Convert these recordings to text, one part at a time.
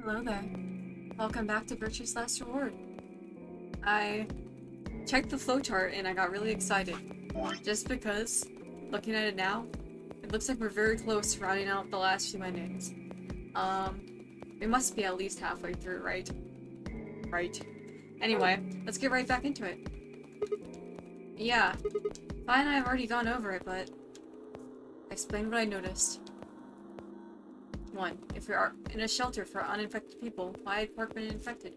Hello there. Welcome back to Virtue's Last Reward. I checked the flowchart and I got really excited. Just because, looking at it now, it looks like we're very close to rounding out the last few endings. We must be at least halfway through, right? Right. Anyway, let's get right back into it. Yeah, Vi and I have already gone over it, but explain what I noticed. 1. If you're in a shelter for uninfected people, why had Quark been infected?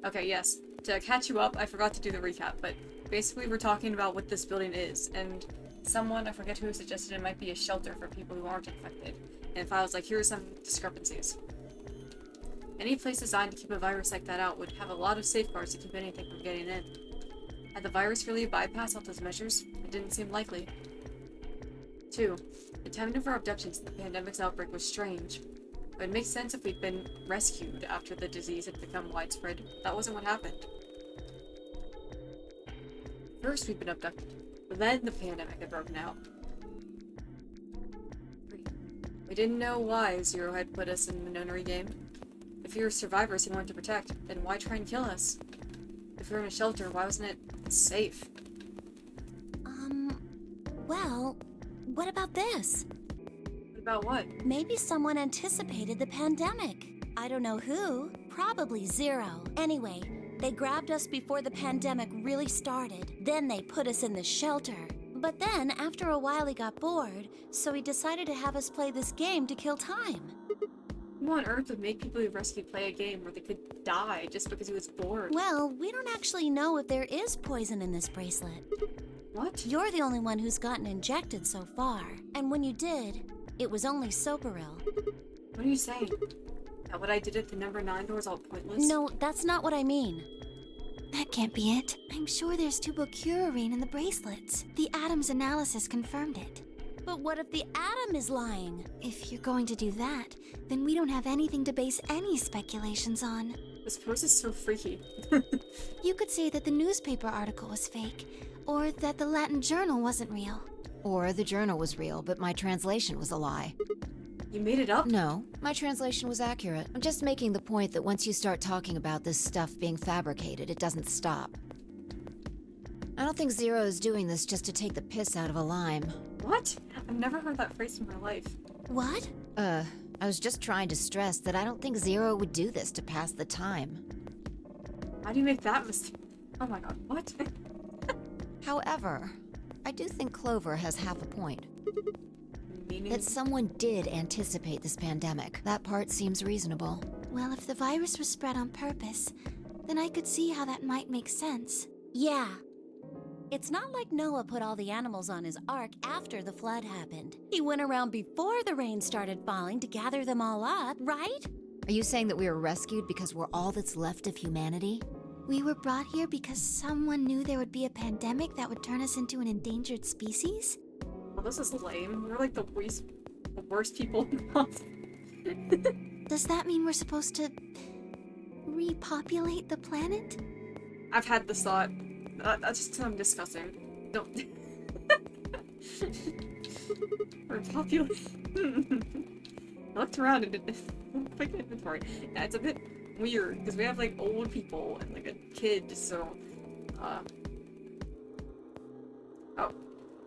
Okay, yes. To catch you up, I forgot to do the recap, but basically we're talking about what this building is, and someone, I forget who, suggested it might be a shelter for people who aren't infected. And if I was like, here are some discrepancies. Any place designed to keep a virus like that out would have a lot of safeguards to keep anything from getting in. Had the virus really bypassed all those measures? It didn't seem likely. 2. The timing of our abductions in the pandemic's outbreak was strange. It would make sense if we'd been rescued after the disease had become widespread. That wasn't what happened. First we'd been abducted, then the pandemic had broken out. 3. We didn't know why Zero had put us in the nonary game. If we were survivors he wanted to protect, then why try and kill us? If we were in a shelter, why wasn't it safe? Well, what about this? What about what? Maybe someone anticipated the pandemic. I don't know who. Probably Zero. Anyway, they grabbed us before the pandemic really started. Then they put us in the shelter. But then, after a while, he got bored, so he decided to have us play this game to kill time. Who on earth would make people he rescued play a game where they could die just because he was bored? Well, we don't actually know if there is poison in this bracelet. What? You're the only one who's gotten injected so far. And when you did, it was only Soparil. What are you saying? That what I did at the number 9 door is all pointless? No, that's not what I mean. That can't be it. I'm sure there's tubocurarine in the bracelets. The Adams analysis confirmed it. But what if the atom is lying? If you're going to do that, then we don't have anything to base any speculations on. This pose is so freaky. You could say that the newspaper article was fake, or that the Latin journal wasn't real. Or the journal was real, but my translation was a lie. You made it up? No, my translation was accurate. I'm just making the point that once you start talking about this stuff being fabricated, it doesn't stop. I don't think Zero is doing this just to take the piss out of a lime. What? I've never heard that phrase in my life. What? I was just trying to stress that I don't think Zero would do this to pass the time. How do you make that mistake? Oh my god, what? However, I do think Clover has half a point. Meaning? That someone did anticipate this pandemic. That part seems reasonable. Well, if the virus was spread on purpose, then I could see how that might make sense. Yeah. It's not like Noah put all the animals on his ark after the flood happened. He went around before the rain started falling to gather them all up, right? Are you saying that we were rescued because we're all that's left of humanity? We were brought here because someone knew there would be a pandemic that would turn us into an endangered species? Well, this is lame. We're like the worst people in the Does that mean we're supposed to repopulate the planet? I've had this thought. That's just because I'm disgusting. Don't. We're popular. I looked around and did quick inventory. Yeah, it's a bit weird because we have like old people and like a kid, so.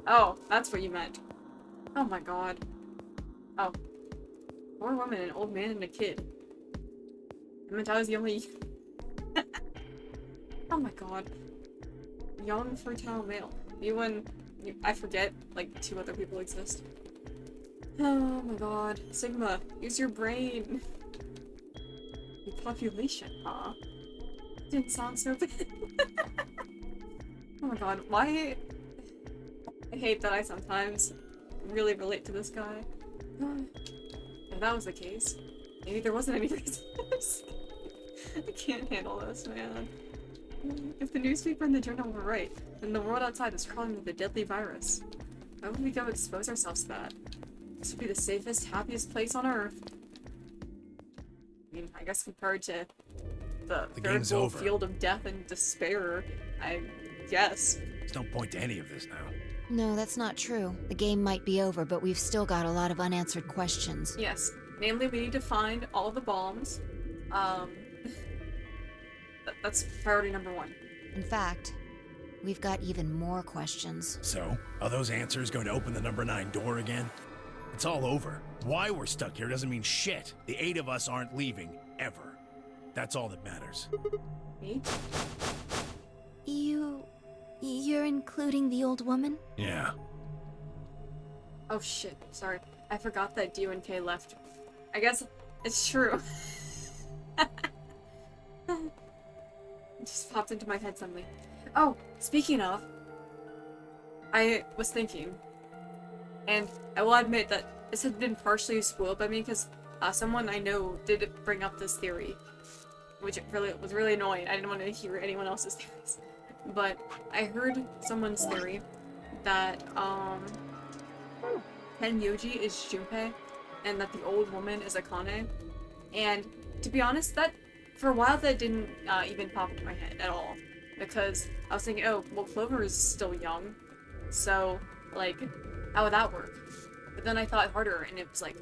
Oh, that's what you meant. Oh my god. Oh. 4 women, an old man, and a kid. I meant I was the only. Oh my god. Young fertile male. I forget, like 2 other people exist. Oh my god. Sigma, use your brain. Population, huh? Didn't sound so bad. Oh my god, why? I hate that I sometimes really relate to this guy. If that was the case, maybe there wasn't any reason. I can't handle this, man. If the newspaper and the journal were right, then the world outside is crawling with a deadly virus. Why would we go expose ourselves to that? This would be the safest, happiest place on Earth. I mean, I guess compared to the veritable field of death and despair, I guess. There's no point to any of this now. No, that's not true. The game might be over, but we've still got a lot of unanswered questions. Yes. Namely, we need to find all the bombs, Um, that's priority number one. In fact, we've got even more questions. So, are those answers going to open the number 9 door again? It's all over. Why we're stuck here doesn't mean shit. The 8 of us aren't leaving, ever. That's all that matters. Me? You're including the old woman? Yeah. Oh shit, sorry. I forgot that D and K left. I guess it's true. It just popped into my head suddenly. Oh, speaking of, I was thinking, and I will admit that this had been partially spoiled by me because someone I know did bring up this theory, which was really annoying. I didn't want to hear anyone else's theories. But I heard someone's theory that Tenyoji is Junpei and that the old woman is Akane. And to be honest, that for a while that didn't even pop into my head at all. Because I was thinking, oh, well, Clover is still young, so, like, how would that work? But then I thought harder, and it was like,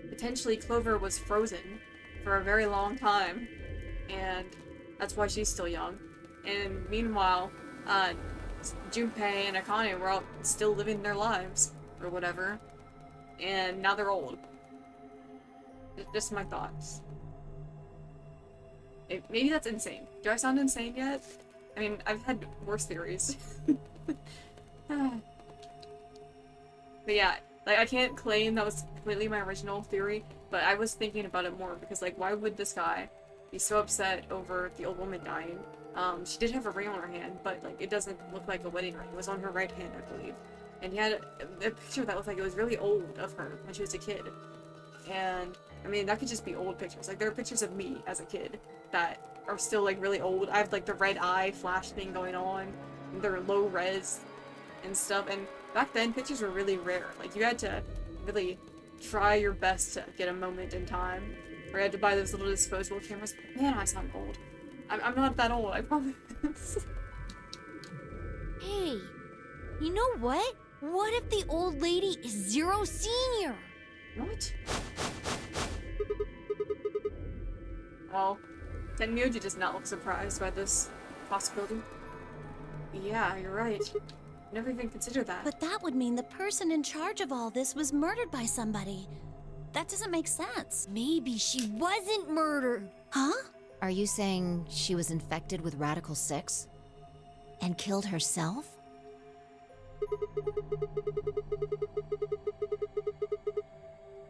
potentially Clover was frozen for a very long time, and that's why she's still young. And meanwhile, Junpei and Akane were all still living their lives, or whatever, and now they're old. Just my thoughts. Maybe that's insane. Do I sound insane yet? I mean, I've had worse theories. But yeah, like, I can't claim that was completely my original theory, but I was thinking about it more because, like, why would this guy be so upset over the old woman dying? She did have a ring on her hand, but, like, it doesn't look like a wedding ring. It was on her right hand, I believe. And he had a picture that looked like it was really old of her when she was a kid. And, I mean, that could just be old pictures. Like, there are pictures of me as a kid that are still, like, really old. I have, like, the red eye flash thing going on. They're low res and stuff. And back then, pictures were really rare. Like, you had to really try your best to get a moment in time. Or you had to buy those little disposable cameras. Man, I sound old. I'm not that old, I promise. Hey, you know what? What if the old lady is Zero Senior? What? Well, Tenmyoji does not look surprised by this possibility. Yeah, you're right. Never even considered that. But that would mean the person in charge of all this was murdered by somebody. That doesn't make sense. Maybe she wasn't murdered. Huh? Are you saying she was infected with Radical 6? And killed herself?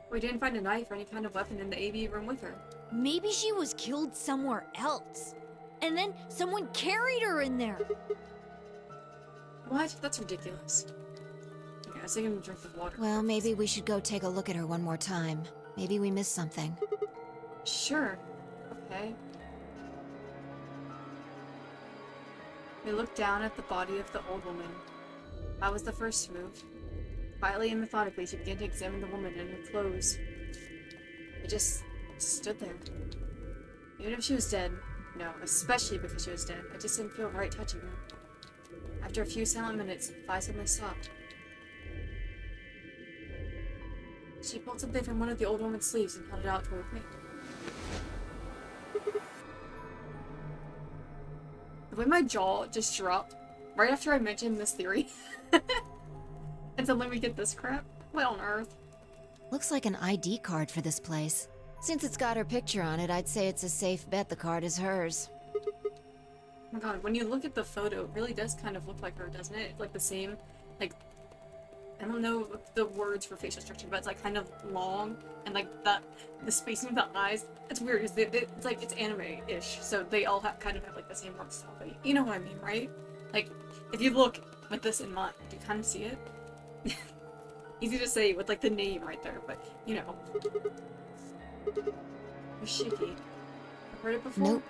We didn't find a knife or any kind of weapon in the AV room with her. Maybe she was killed somewhere else. And then someone carried her in there. What? That's ridiculous. Okay, I was taking a drink of water. Well, maybe we should go take a look at her one more time. Maybe we missed something. Sure. Okay. We looked down at the body of the old woman. That was the first move. Quietly and methodically, she began to examine the woman and her clothes. We just stood there. Even if she was dead, no, especially because she was dead, I just didn't feel right touching her. After a few silent minutes, Vi suddenly stopped. She pulled something from one of the old woman's sleeves and held it out toward me. The way my jaw just dropped right after I mentioned this theory. And suddenly we get this crap? What on earth? Looks like an ID card for this place. Since it's got her picture on it, I'd say it's a safe bet the card is hers. Oh my god, when you look at the photo, it really does kind of look like her, doesn't it? It's like the same, like, I don't know the words for facial structure, but it's like kind of long, and like the spacing of the eyes, it's weird, because it's like, it's anime-ish, so they all kind of have like the same art style, but you know what I mean, right? Like, if you look with this in mind, do you kind of see it? Easy to say with like the name right there, but you know. Yoshiki. I've heard it before? Nope.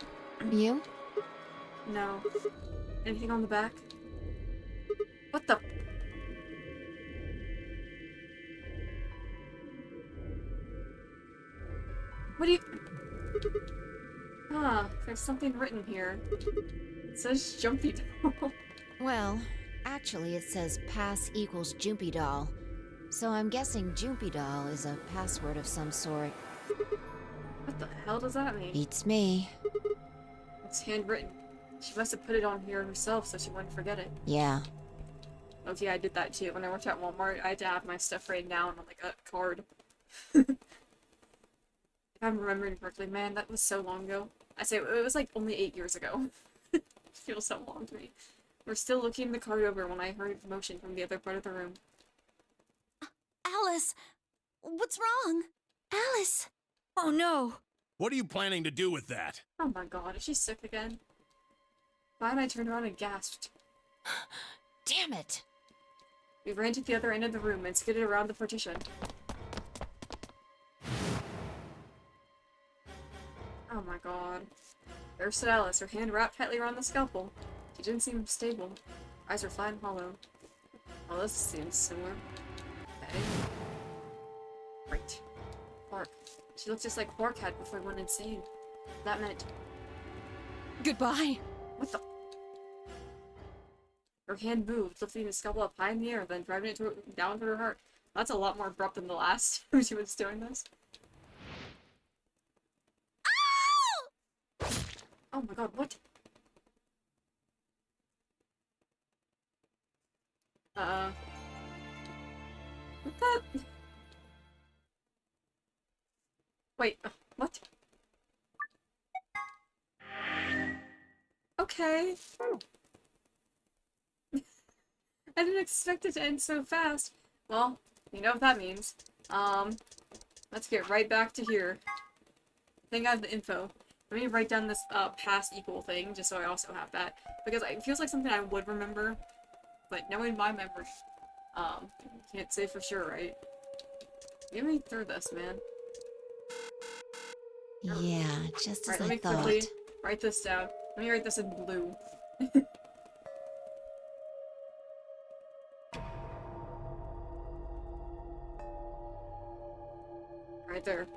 You? No. Anything on the back? What the? What do you... Ah, there's something written here. It says Jumpy Doll. Well, actually it says pass equals Jumpy Doll. So I'm guessing Jumpy Doll is a password of some sort. What the hell does that mean? Beats me. It's handwritten. She must have put it on here herself so she wouldn't forget it. Yeah. Okay, I did that too. When I worked at Walmart, I had to have my stuff written down on like a card. If I'm remembering correctly, man, that was so long ago. I say it was like only 8 years ago. It feels so long to me. We're still looking the card over when I heard a commotion from the other part of the room. Alice, what's wrong? Alice! Oh no! What are you planning to do with that? Oh my god, is she sick again? Fine, I turned around and gasped. Damn it. We ran to the other end of the room and skidded around the partition. Oh my god. There stood Alice, her hand wrapped tightly around the scalpel. She didn't seem stable. Her eyes were flat and hollow. Well, this seems similar. Okay. Right. Clark. She looked just like Clark had before he went insane. That meant... Goodbye! What the... Her hand moved, lifting the scalpel up high in the air, then driving it down to her heart. That's a lot more abrupt than the last when she was doing this. Oh my god, what? What the? Wait, what? Okay. I didn't expect it to end so fast. Well, you know what that means. Let's get right back to here. I think I have the info. Let me write down this past equal thing, just so I also have that. Because it feels like something I would remember, but knowing my memory, can't say for sure, right? Get me through this, man. Yeah, just as Alright, let I me thought. quickly write this down. Let me write this in blue. Right there.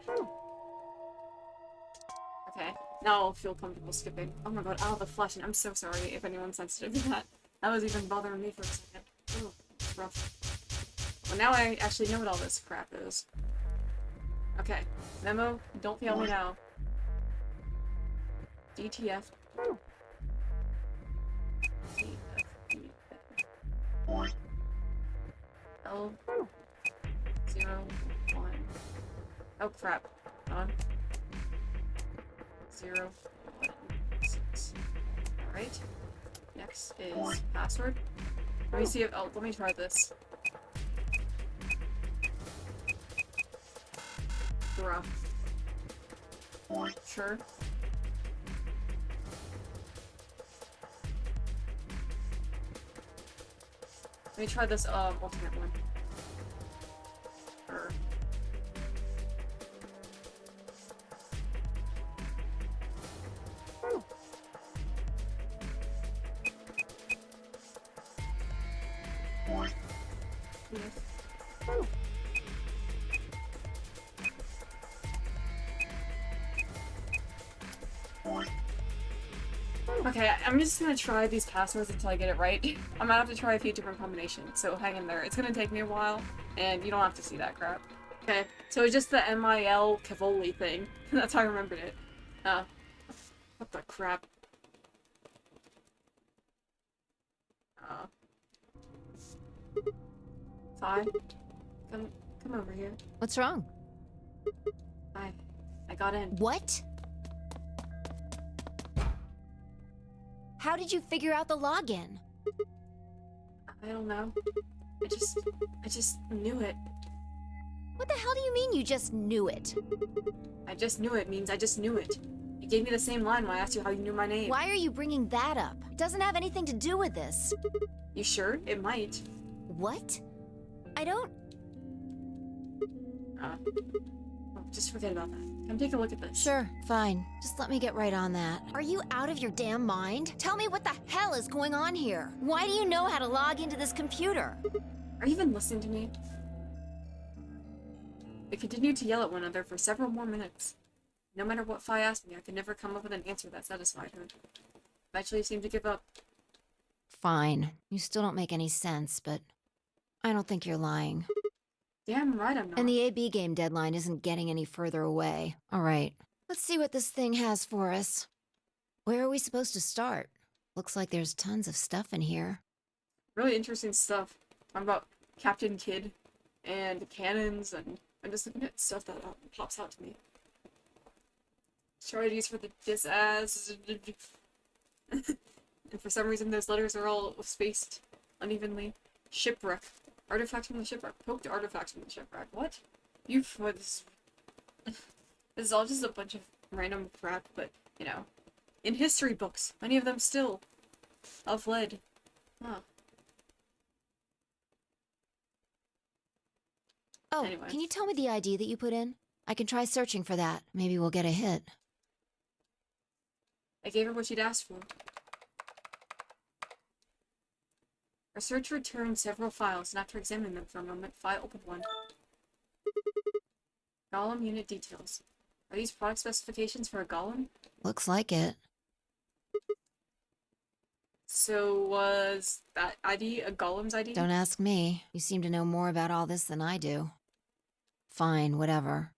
Okay, now I'll feel comfortable skipping. Oh my god, the flashing. I'm so sorry if anyone's sensitive to that. That was even bothering me for a second. Oh, it's rough. Well, now I actually know what all this crap is. Okay, memo, don't fail me now. DTF. L01. Oh crap. Hold on. 0, 1, 6. Alright. Next is password. Let me see if let me try this. Bruh. Sure. Let me try this alternate one. Or okay, I'm just gonna try these passwords until I get it right. I'm gonna have to try a few different combinations, so hang in there. It's gonna take me a while, and you don't have to see that crap. Okay, so it's just the MIL Cavoli thing. That's how I remembered it. What the crap? Fine. Come over here. What's wrong? I got in. What? How did you figure out the login? I don't know. I just knew it. What the hell do you mean you just knew it? I just knew it means I just knew it. You gave me the same line when I asked you how you knew my name. Why are you bringing that up? It doesn't have anything to do with this. You sure? It might. What? I don't... Just forget about that. Come take a look at this. Sure, fine. Just let me get right on that. Are you out of your damn mind? Tell me what the hell is going on here. Why do you know how to log into this computer? Are you even listening to me? We continued to yell at one another for several more minutes. No matter what Fi asked me, I could never come up with an answer that satisfied her. Eventually, she seemed to give up. Fine. You still don't make any sense, but I don't think you're lying. Damn right I'm not. And the AB game deadline isn't getting any further away. All right, Let's see what this thing has for us. Where are we supposed to start? Looks like there's tons of stuff in here. Really interesting stuff. Talking about Captain Kidd and cannons, and I'm just looking at stuff that pops out to me. Strategies for the dis-as. And for some reason those letters are all spaced unevenly. Shipwreck. Artifacts from the shipwreck. Poked artifacts from the shipwreck. What? What is... This is all just a bunch of random crap, but, you know. In history books, many of them still of lead. Huh. Oh, Anyway. can you tell me the ID that you put in? I can try searching for that. Maybe we'll get a hit. I gave her what she'd asked for. Our search returned several files, and after examining them for a moment, Fi opened one. Golem unit details. Are these product specifications for a golem? Looks like it. So was that ID a golem's ID? Don't ask me. You seem to know more about all this than I do. Fine, whatever.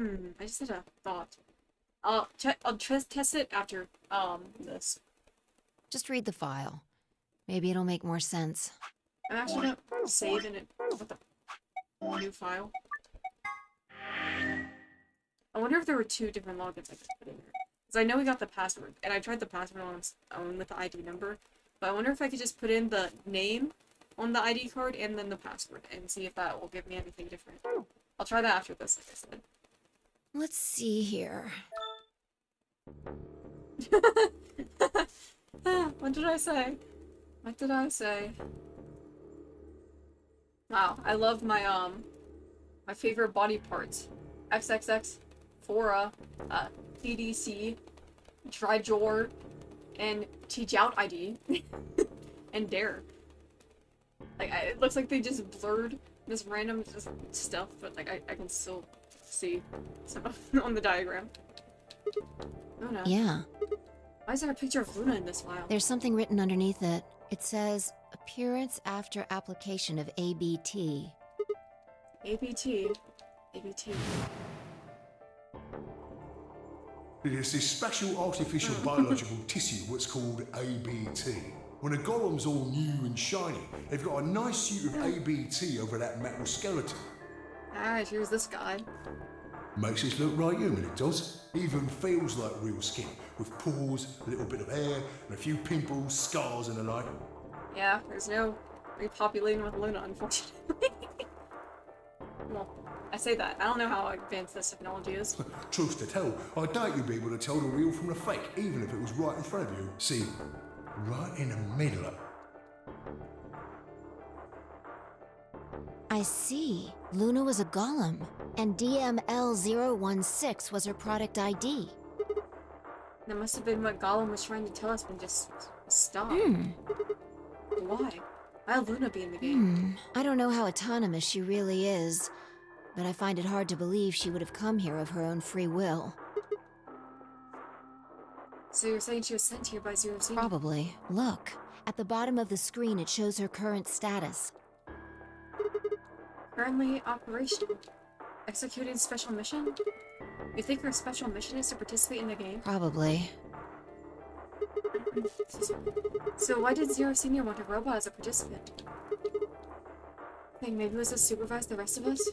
I just had a thought. I'll test it after, this. Just read the file. Maybe it'll make more sense. I'm actually gonna save in it with a new file. I wonder if there were two different logins I could put in there. Because I know we got the password, and I tried the password on its own with the ID number. But I wonder if I could just put in the name on the ID card and then the password, and see if that will give me anything different. I'll try that after this, like I said. Let's see here. What did I say? What did I say? Wow, I love my, my favorite body parts. XXX, Fora, TDC, Trijor, and Teach Out ID, and Dare. Like, it looks like they just blurred this random just stuff, but, like, I can still see some on the diagram. Oh no. Yeah, Why is there a picture of Luna in this file? there's something written underneath it. It says, appearance after application of ABT. ABT. ABT. There's this special artificial biological tissue, what's called ABT. When a golem's all new and shiny, they've got a nice suit of ABT over that metal skeleton. Alright, here's this guy. Makes it look right human, it does. Even feels like real skin, with pores, a little bit of hair, and a few pimples, scars and the like. Yeah, there's no repopulating with Luna, unfortunately. Well, I say that. I don't know how advanced this technology is. Truth to tell, I doubt you'd be able to tell the real from the fake, even if it was right in front of you. See, right in the middle of... I see. Luna was a golem, and DML016 was her product ID. That must have been what Gollum was trying to tell us when just stop. Why? Why'd Luna be in the game? I don't know how autonomous she really is, but I find it hard to believe she would have come here of her own free will. So you're saying she was sent here by Zero Senior? Probably. Look, at the bottom of the screen it shows her current status. Currently operational. Executing special mission? You think her special mission is to participate in the game? Probably. So why did Zero Senior want a robot as a participant? Think maybe it was to supervise the rest of us?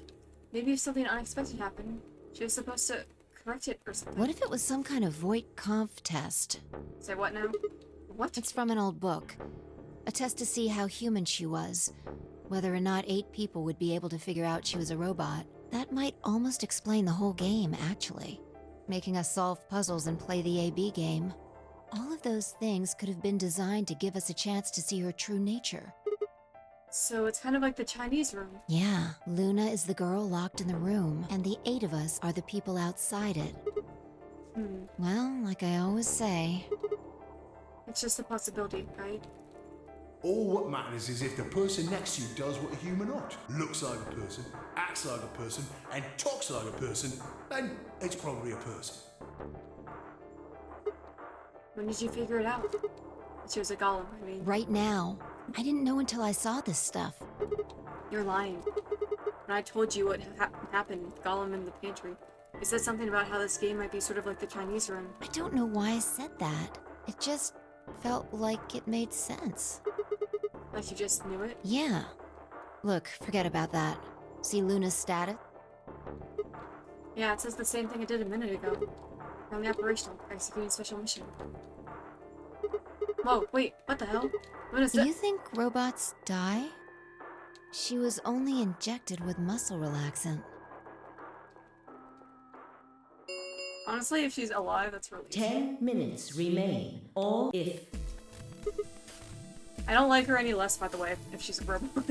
Maybe if something unexpected happened, she was supposed to correct it or something. What if it was some kind of Voight-Kampff test? Say what now? What? It's from an old book. A test to see how human she was. Whether or not 8 people would be able to figure out she was a robot. That might almost explain the whole game, actually. Making us solve puzzles and play the AB game. All of those things could have been designed to give us a chance to see her true nature. So it's kind of like the Chinese room. Yeah, Luna is the girl locked in the room, and the 8 of us are the people outside it. Well, like I always say, It's just a possibility, right? All what matters is if the person next to you does what a human ought. Looks like a person, acts like a person, and talks like a person, then it's probably a person. When did you figure it out? That she was a golem, I mean. right now. I didn't know until I saw this stuff. You're lying. when I told you what happened with Gollum in the pantry. You said something about how this game might be sort of like the Chinese room. I don't know why I said that. It just felt like it made sense. Like you just knew it? Yeah. Look, forget about that. See Luna's status? Yeah, it says the same thing it did a minute ago. Currently operational, executing special mission. Whoa, wait, what the hell? What is Do that? you think robots die? She was only injected with muscle relaxant. Honestly, if she's alive, that's really 10 minutes remain. Or if I don't like her any less, by the way, if she's a robot.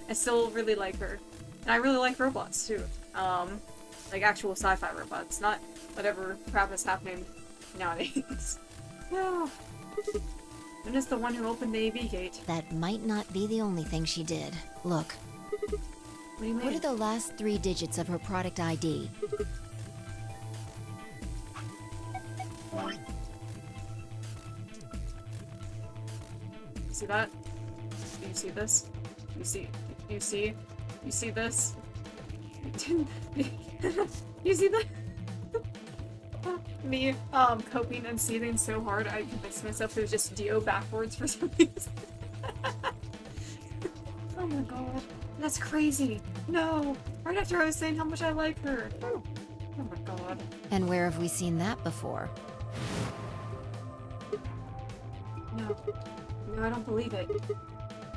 I still really like her. And I really like robots, too. Like actual sci-fi robots, not whatever crap is happening nowadays. No. Luna's the one who opened the AV gate. That might not be the only thing she did. Look, What do you mean? what are the last 3 digits of her product ID? See that? Do you see this? You see this? You see that? Me, coping and seething so hard I convinced myself it was just Dio backwards for some reason. Oh my god. That's crazy. No! Right after I was saying how much I like her. Oh my god. And where have we seen that before? No. No, I don't believe it.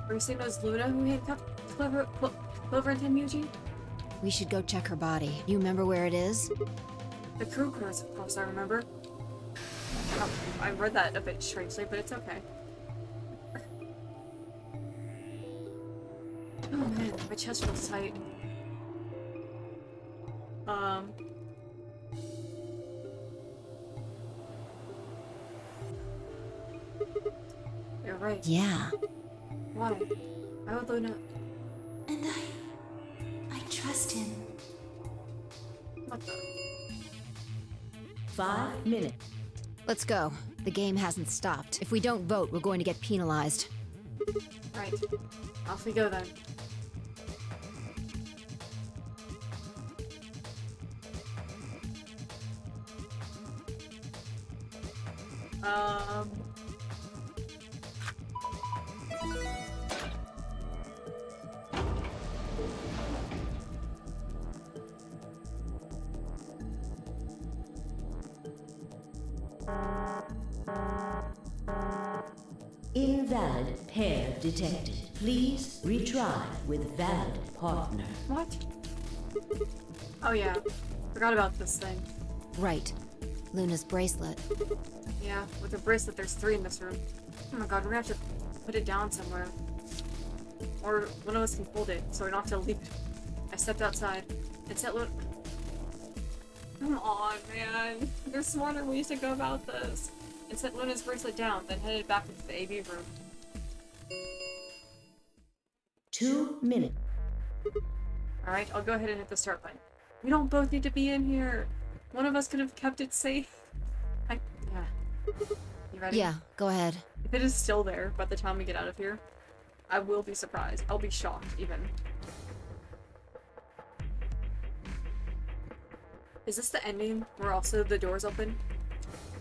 Are you saying it was Luna who handcuffed Clover and Tenmuji? We should go check her body. You remember where it is? The crew cars, of course, I remember. Oh, I read that a bit strangely, but it's okay. Oh man, my chest feels tight. You're right. Yeah. Why? Why would Luna... And I trust him. What the... 5 minutes. Let's go. The game hasn't stopped. If we don't vote, we're going to get penalized. Right. Off we go then. Invalid pair detected. Please retry with valid partner. What? Oh yeah. Forgot about this thing. Right. Luna's bracelet. Yeah, with the bracelet there's 3 in this room. Oh my god, we're gonna have to put it down somewhere. Or one of us can hold it, so we don't have to leave it. I stepped outside. It's at Luna. Come on, man. There's smarter ways to go about this. And set Luna's bracelet down, then headed back into the AV room. 2 minutes. Alright, I'll go ahead and hit the start button. We don't both need to be in here. One of us could have kept it safe. Yeah. You ready? Yeah, go ahead. If it is still there by the time we get out of here, I will be surprised. I'll be shocked, even. Is this the ending where also the doors open?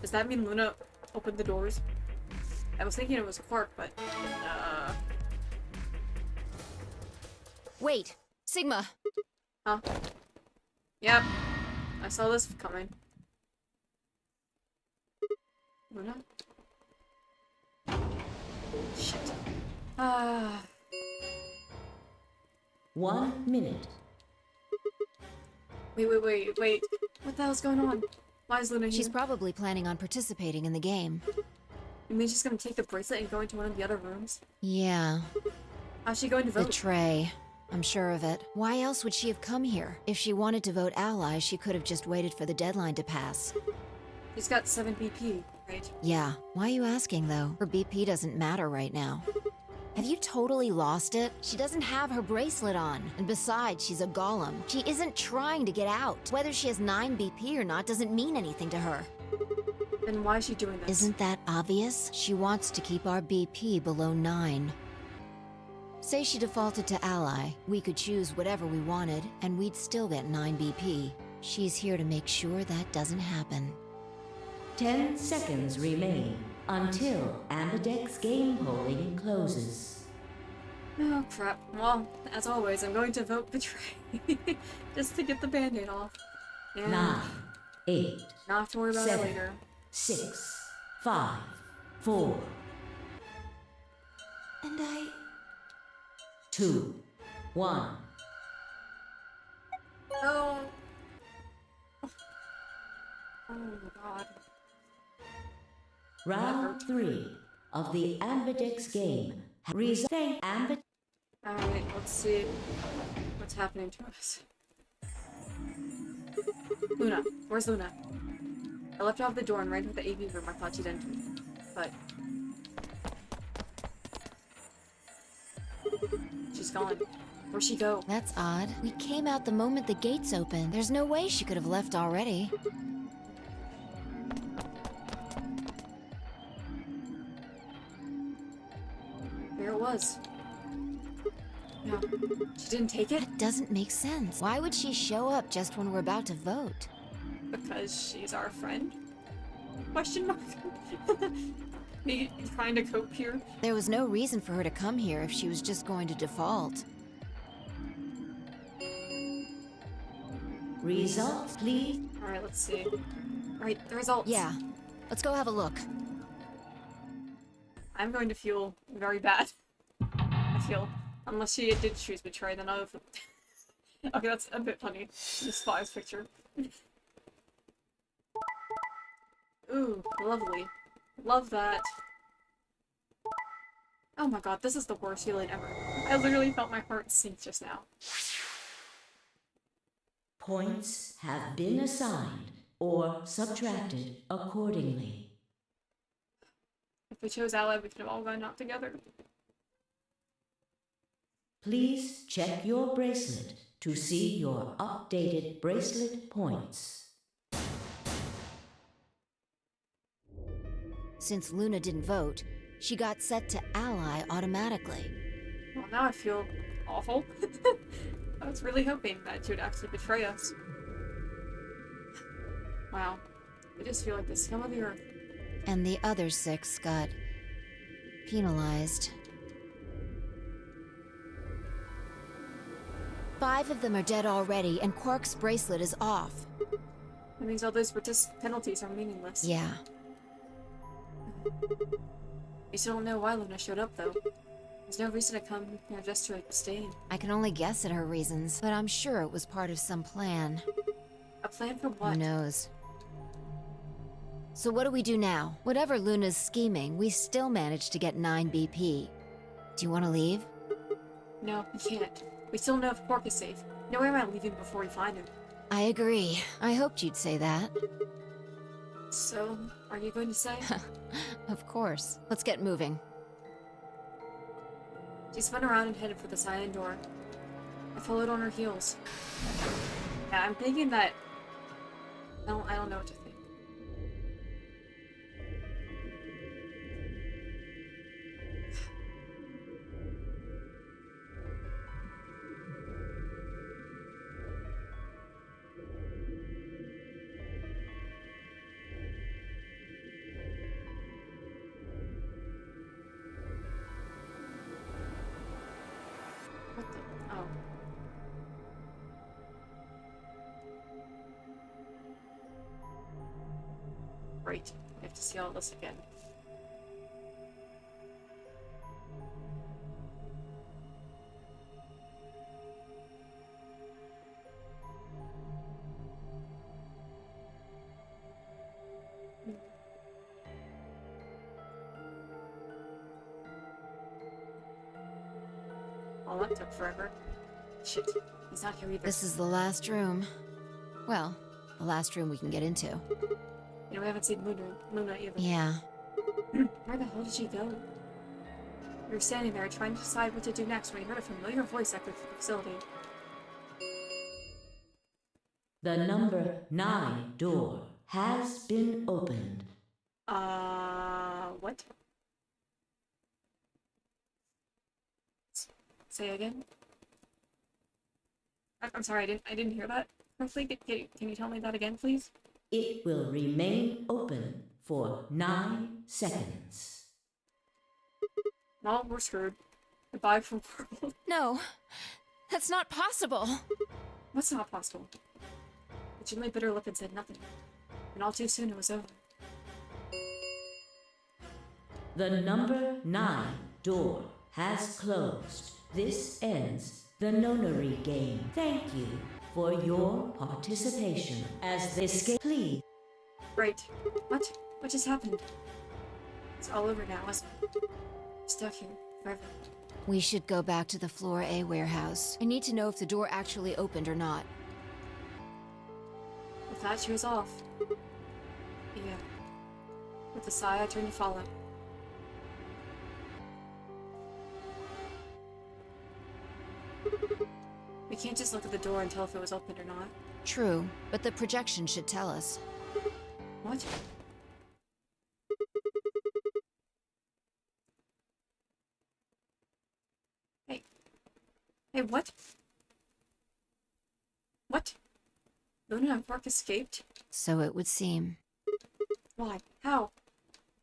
Does that mean Luna opened the doors? I was thinking it was Quark, but... Wait! Sigma! Huh? Yep. I saw this coming. Luna? Shit. 1 minute. Wait. What the hell's going on? Why is Luna here? She's probably planning on participating in the game. You mean she's gonna take the bracelet and go into one of the other rooms? Yeah. How's she going to The vote? tray. I'm sure of it. Why else would she have come here? If she wanted to vote allies, she could have just waited for the deadline to pass. She's got 7 BP, right? Yeah. Why are you asking, though? Her BP doesn't matter right now. Have you totally lost it? She doesn't have her bracelet on. And besides, she's a golem. She isn't trying to get out. Whether she has 9 BP or not doesn't mean anything to her. Then why is she doing this? Isn't that obvious? She wants to keep our BP below 9. Say she defaulted to ally. We could choose whatever we wanted, and we'd still get 9 BP. She's here to make sure that doesn't happen. 10 seconds remain until Ambidex game polling closes. Oh crap. Well, as always, I'm going to vote betray. Just to get the band-aid off. And 9, 8, not have to worry about it 7, later. 6, 5, 4, And I... 2, 1. Oh. Oh my god. Round 3 of the Ambidex game. Thank Ambid. Alright, let's see what's happening to us. Luna. Where's Luna? I left her off the door and ran to the AV room I thought she'd entered. But... she's gone. Where'd she go? That's odd. We came out the moment the gates opened. There's no way she could have left already. There it was. No, she didn't take it? That doesn't make sense. Why would she show up just when we're about to vote? Because she's our friend? Question mark? Me trying to cope here? There was no reason for her to come here if she was just going to default. Results, please. Alright, let's see. Right, the results. Yeah. Let's go have a look. I'm going to feel very bad. I feel. Unless she did choose betray, then I'll feel... Okay, that's a bit funny. This Five's picture. Ooh, lovely. Love that. Oh my god, this is the worst feeling ever. I literally felt my heart sink just now. Points have been assigned or subtracted accordingly. If we chose ally, we could have all gone out together. Please check your bracelet to see your updated bracelet points. Since Luna didn't vote, she got set to ally automatically. Well, now I feel awful. I was really hoping that she would actually betray us. Wow. I just feel like the scum of the earth. And the other 6 got penalized. 5 of them are dead already, and Quark's bracelet is off. That means all those penalties are meaningless. Yeah. We still don't know why Luna showed up, though. There's no reason to come here just to abstain. I can only guess at her reasons, but I'm sure it was part of some plan. A plan for what? Who knows? So what do we do now? Whatever Luna's scheming, we still managed to get 9 BP. Do you want to leave? No, we can't. We still don't know if Quark is safe. No way am I leaving before we find him. I agree. I hoped you'd say that. So, are you going to say? Of course. Let's get moving. She spun around and headed for the silent door. I followed on her heels. Yeah, I'm thinking that... I don't know what to think. What the... Oh. Great. I have to see all this again. Well, that took forever. Shit, he's not here either. This is the last room. Well, the last room we can get into. You know, we haven't seen Luna either. Yeah. Where the hell did she go? We were standing there trying to decide what to do next when we heard a familiar voice echo through the facility. The number 9 door has been opened. What? Say again? I'm sorry, I didn't hear that correctly. Can you tell me that again, please? It will remain open for 9 seconds. Well, we're screwed. Goodbye from world. No, that's not possible. What's not possible? But Jimmy bit her lip and said nothing. And all too soon it was over. The number 9 door has closed. This ends the nonary game. Thank you for your participation as the escape. Please. Right. What? What just happened? It's all over now, isn't it? Stuck here. Forever. We should go back to the Floor A warehouse. I need to know if the door actually opened or not. With that, she was off. Yeah. With a sigh, I turned to follow. We can't just look at the door and tell if it was open or not. True, but the projection should tell us. What? Hey. Hey, what? What? Luna and Quark escaped? So it would seem. Why? How?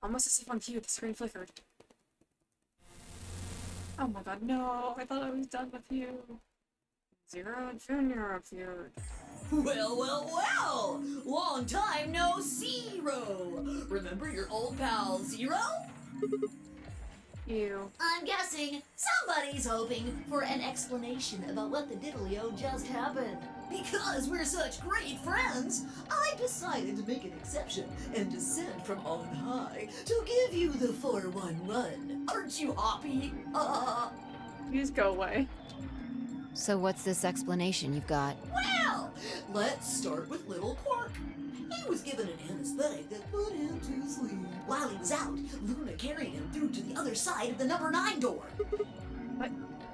Almost as if on cue, the screen flickered. Oh my god, no! I thought I was done with you. Zero Junior appeared. Well, well, well! Long time no Zero! Remember your old pal Zero? You. I'm guessing somebody's hoping for an explanation about what the diddly-o just happened. Because we're such great friends, I decided to make an exception and descend from on high to give you the 411. Aren't you happy? You just go away. So what's this explanation you've got? Well, let's start with little Quark. He was given an anesthetic that put him to sleep. While he was out, Luna carried him through to the other side of the number 9 door. What?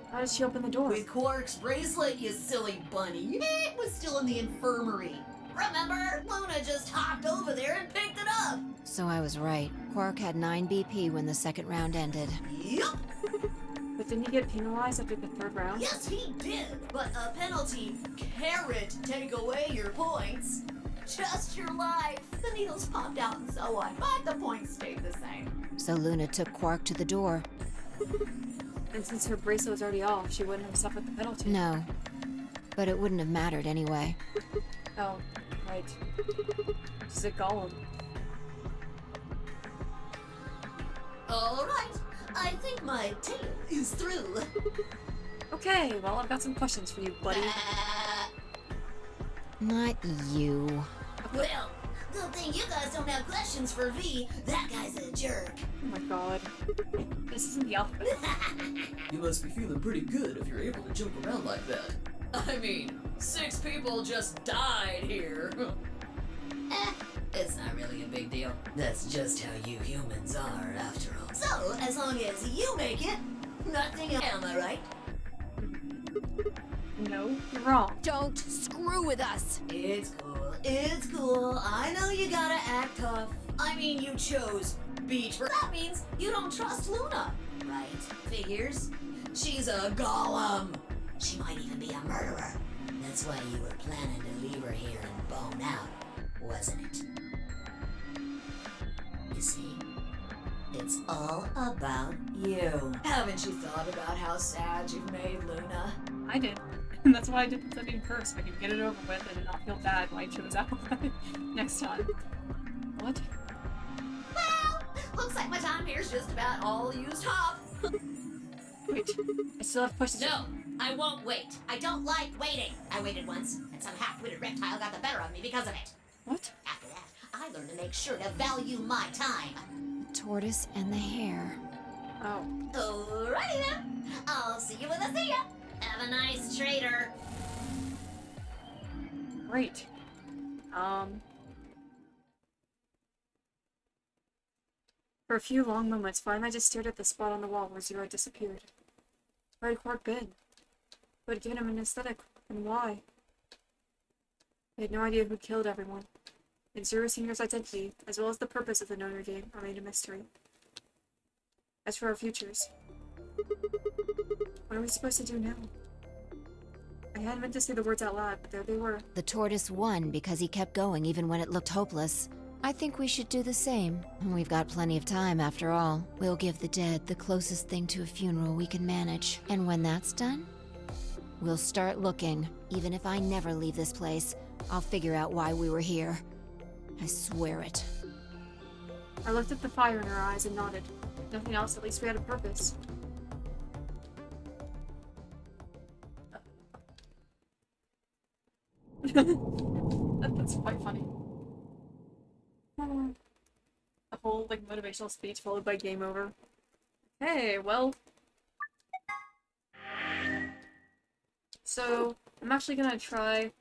How did she open the door? With Quark's bracelet, you silly bunny. It was still in the infirmary. Remember? Luna just hopped over there and picked it up. So I was right. Quark had 9 BP when the second round ended. Yup. But didn't he get penalized after the third round? Yes, he did. But a penalty carrot take away your points. Just your life. The needles popped out and so on, but the points stayed the same. So Luna took Quark to the door. And since her bracelet was already off, she wouldn't have suffered the penalty. No. But it wouldn't have mattered anyway. Oh, right. She's a golem. All right. I think my tale is through. Okay, well, I've got some questions for you, buddy. Not you. Well, good thing you guys don't have questions for V. That guy's a jerk. Oh my god. This isn't the alphabet. You must be feeling pretty good if you're able to jump around like that. I mean, 6 people just died here. It's not really a big deal. That's just how you humans are, after all. So, as long as you make it, nothing else. Am I right? No, you're wrong. Don't screw with us! It's cool. It's cool. I know you gotta act tough. I mean, you chose Beach. That means you don't trust Luna. Right. Figures. She's a golem. She might even be a murderer. That's why you were planning to leave her here and bone out, wasn't it? You see? It's all about you. Haven't you thought about how sad you've made Luna? I did. And that's why I did the studying first, so I could get it over with and not feel bad when I chose alphabet next time. What? Well, looks like my time here's just about all used up. Wait, I still have questions. No, I won't wait. I don't like waiting. I waited once, and some half-witted reptile got the better of me because of it. What? After that, I learned to make sure to value my time. Tortoise and the hare. Oh. Alrighty then. I'll see you when I see ya. Have a nice trader. Great. For a few long moments, finally I just stared at the spot on the wall where Zero had disappeared. Where had Quark been? Who had given him an aesthetic, and why? I had no idea who killed everyone. And Zero Senior's identity, as well as the purpose of the Noner game, remained a mystery. As for our futures, What are we supposed to do now? I hadn't meant to say the words out loud, but there they were. The tortoise won because he kept going even when it looked hopeless. I think we should do the same. We've got plenty of time after all. We'll give the dead the closest thing to a funeral we can manage. And when that's done, we'll start looking. Even if I never leave this place, I'll figure out why we were here. I swear it. I looked at the fire in her eyes and nodded. If nothing else, at least we had a purpose. That's quite funny. A whole like motivational speech followed by game over. Hey, well. So I'm actually gonna try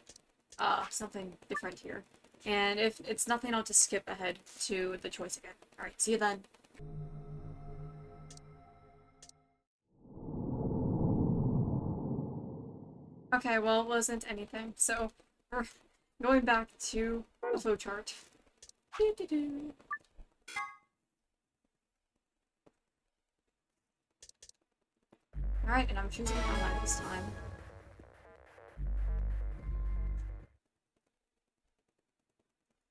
something different here. And if it's nothing, I'll just skip ahead to the choice again. Alright, see you then. Okay, well, it wasn't anything, so we're going back to the flowchart. Alright, and I'm choosing online this time.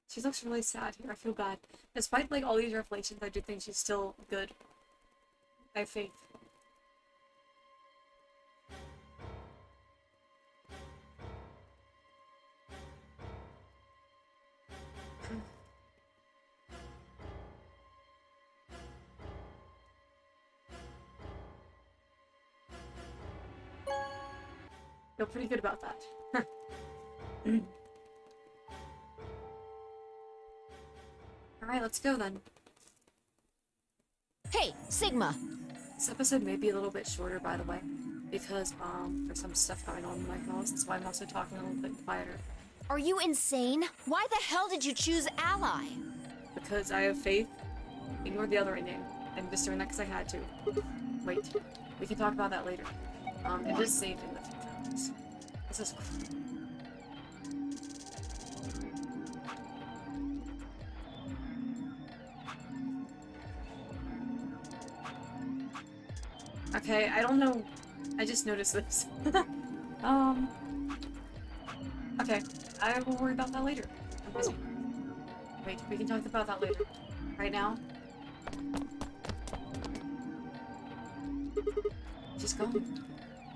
She looks really sad here, I feel bad. Despite like all these revelations, I do think she's still good. I have faith. Feel pretty good about that. Alright, let's go then. Hey, Sigma! This episode may be a little bit shorter, by the way, because there's some stuff going on in my house. That's why I'm also talking a little bit quieter. Are you insane? Why the hell did you choose Ally? Because I have faith. Ignore the other ending. I'm just doing that because I had to. Wait, we can talk about that later. It is saved in the future. This is. Okay, I don't know. I just noticed this. Okay, I will worry about that later. I'm busy. Wait, we can talk about that later. Right now? She's gone.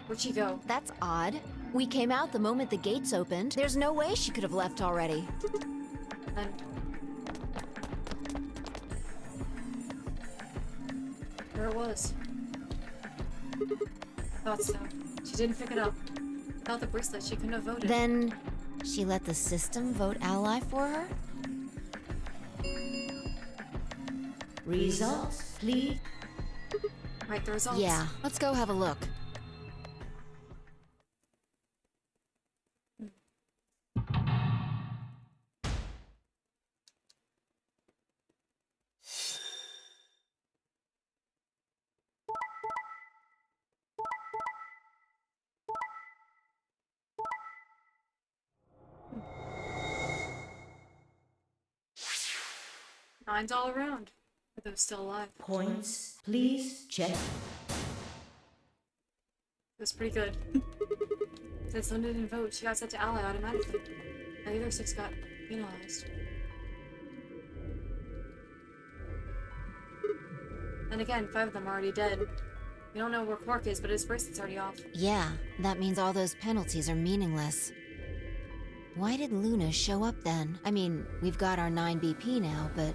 Where'd she go? That's odd. We came out the moment the gates opened. There's no way she could have left already. Then... there it was. I thought so. She didn't pick it up. Without the bracelet, she couldn't have voted. Then she let the system vote Ally for her? Results, please. Right, the results. Yeah, let's go have a look. Nines all around. Are those still alive? Points, please check. It was pretty good. Since Linda didn't vote, she got set to Ally automatically. Now the other 6 got penalized. And again, 5 of them are already dead. We don't know where Quark is, but his bracelet's already off. Yeah, that means all those penalties are meaningless. Why did Luna show up then? I mean, we've got our 9 BP now, but...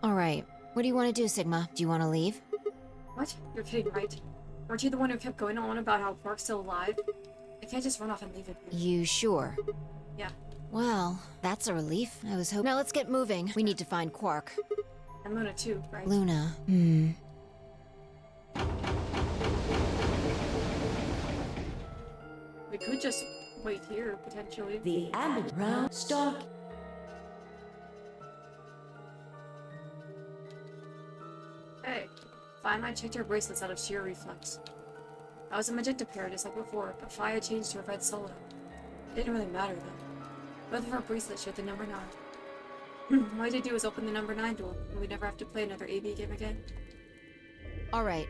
Alright, what do you want to do, Sigma? Do you want to leave? What? You're kidding, right? Weren't you the one who kept going on about how Quark's still alive? I can't just run off and leave it. You sure? Yeah. Well, that's a relief. I was hoping... Now let's get moving. We need to find Quark. And Luna too, right? Luna. We could just wait here, potentially. The ambit round start. Hey, Fi checked her bracelets out of sheer reflex. I was a magenta pair just like before, but Fi had changed to a red solo. It didn't really matter though. Both of our bracelets showed the number 9. All I did do was open the number 9 door, and we never have to play another AB game again. All right.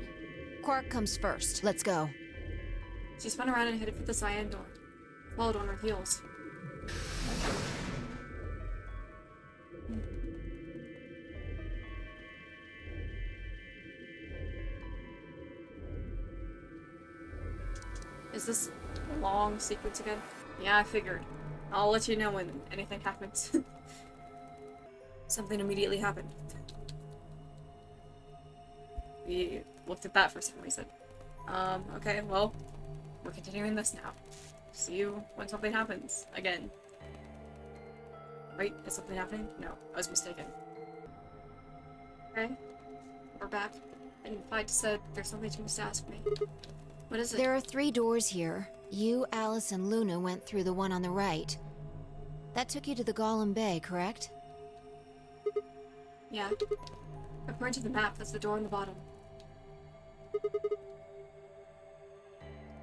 Quark comes first. Let's go. She spun around and headed for the cyan door, followed on her heels. Is this a long sequence again? Yeah, I figured. I'll let you know when anything happens. Something immediately happened. We looked at that for some reason. Okay, well, we're continuing this now. See you when something happens. Again. Wait, is something happening? No, I was mistaken. Okay, we're back. And Clyde said there's something she must ask me. What is it? There are 3 doors here. You, Alice, and Luna went through the one on the right. That took you to the Golem Bay, correct? Yeah. According to the map, that's the door on the bottom.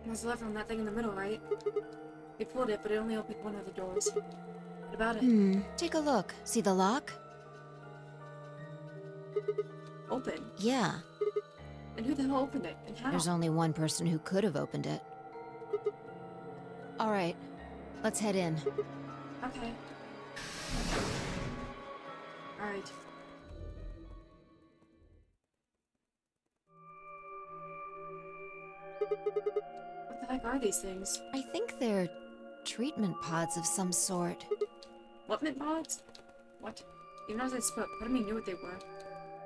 There's a lever on that thing in the middle, right? We pulled it, but it only opened one of the doors. What about it? Take a look. See the lock? Open? Yeah. And who the hell opened it? And how? There's only one person who could have opened it. All right. Let's head in. Okay. Alright. What the heck are these things? I think they're treatment pods of some sort. What mint mods? What? Even as I spoke, part of me knew what they were.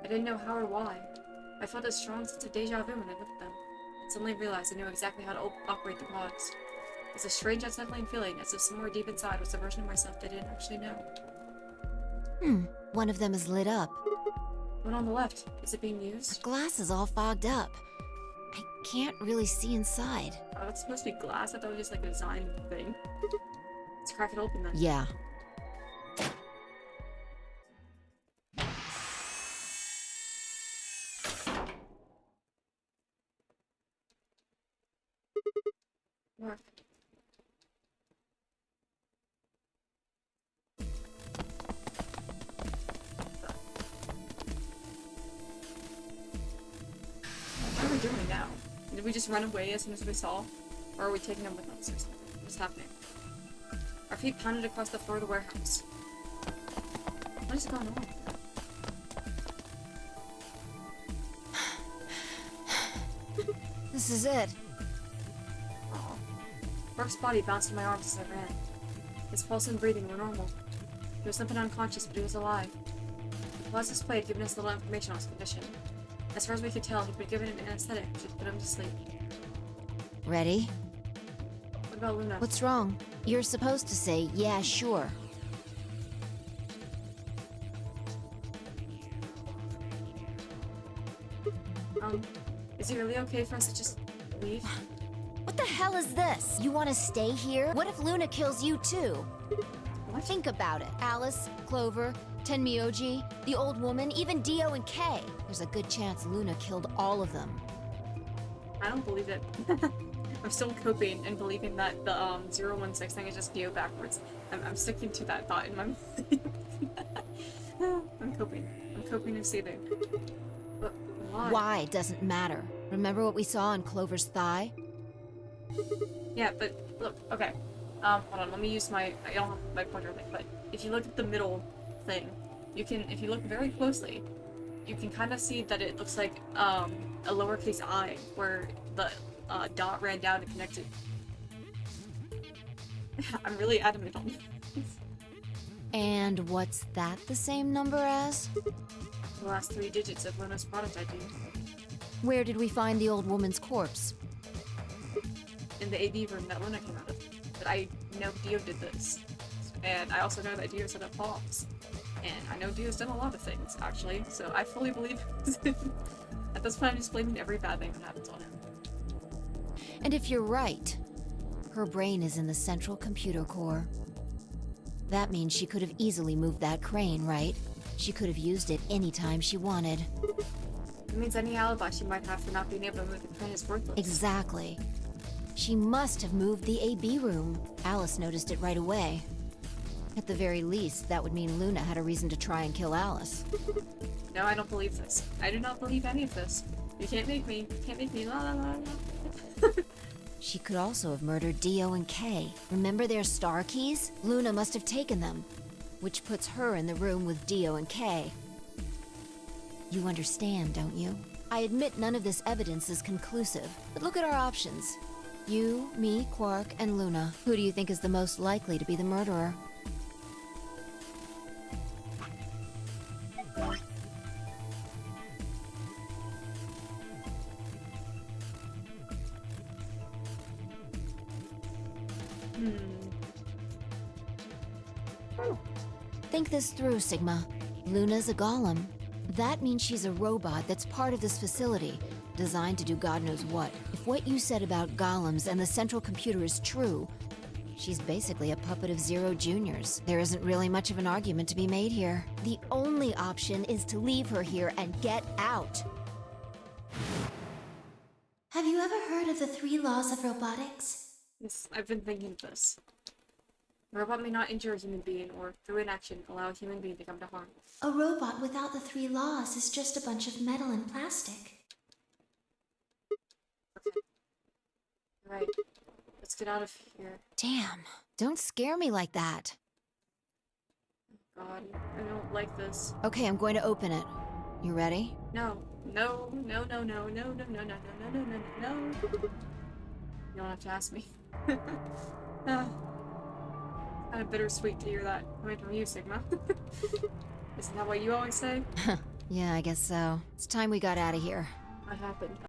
I didn't know how or why. I felt a strong sense of deja vu when I looked at them. I suddenly realized I knew exactly how to operate the pods. It was a strange, unsettling feeling, as if somewhere deep inside was a version of myself I didn't actually know. One of them is lit up. One on the left. Is it being used? Glass is all fogged up. I can't really see inside. Oh, it's supposed to be glass? I thought it was just like a design thing. Let's crack it open then. Yeah. Work. What are we doing now? Did we just run away as soon as we saw? Or are we taking them with us or something? What's happening? Our feet pounded across the floor of the warehouse. What is going on? This is it. Oh. Brooke's body bounced in my arms as I ran. His pulse and breathing were normal. He was limping unconscious, but he was alive. The plasma display had given us little information on his condition. As far as we could tell, he'd been given an anesthetic, which had put him to sleep. Ready? What about Luna? What's wrong? You're supposed to say, yeah, sure. Is it really okay for us to just leave? What the hell is this? You want to stay here? What if Luna kills you too? What? Think about it. Alice, Clover, Tenmyoji, the old woman, even Dio and Kay. There's a good chance Luna killed all of them. I don't believe it. I'm still coping and believing that the 016 thing is just Dio backwards. I'm sticking to that thought in my mind. I'm coping. I'm coping and seething. But why? Why doesn't matter. Remember what we saw on Clover's thigh? Yeah, but look, okay. Hold on, let me use I don't have my pointer thing, but if you look at the middle thing, you can, if you look very closely, you can kind of see that it looks like, a lowercase I, where the, dot ran down and connected. I'm really adamant on this. And what's that the same number as? The last 3 digits of Luna's product ID. Where did we find the old woman's corpse? In the AB room that Luna came out of. But I know Dio did this. And I also know that Dio set up bombs. And I know Dio's done a lot of things, actually, so I fully believe at this point I'm just blaming every bad thing that happens on him. And if you're right, her brain is in the central computer core. That means she could have easily moved that crane, right? She could have used it anytime she wanted. It means any alibi she might have for not being able to move the crane is worthless. Exactly. She must have moved the AB room. Alice noticed it right away. At the very least, that would mean Luna had a reason to try and kill Alice. No, I don't believe this. I do not believe any of this. You can't make me. La la la la. She could also have murdered Dio and Kay. Remember their star keys? Luna must have taken them, which puts her in the room with Dio and Kay. You understand, don't you? I admit none of this evidence is conclusive, but look at our options. You, me, Quark, and Luna. Who do you think is the most likely to be the murderer? Think this through, Sigma. Luna's a golem. That means she's a robot that's part of this facility, designed to do God knows what. If what you said about golems and the central computer is true, she's basically a puppet of Zero Junior's. There isn't really much of an argument to be made here. The only option is to leave her here and get out. Have you ever heard of the 3 laws of robotics? Yes, I've been thinking of this. A robot may not injure a human being or, through inaction, allow a human being to come to harm. A robot without the 3 laws is just a bunch of metal and plastic. Okay. Alright. Let's get out of here. Damn. Don't scare me like that. God, I don't like this. Okay, I'm going to open it. You ready? No. No, no, no, no, no, no, no, no, no, no, no, no, no. You don't have to ask me. Kind of bittersweet to hear that coming from you, Sigma. Isn't that what you always say? Yeah, I guess so. It's time we got out of here. What happened?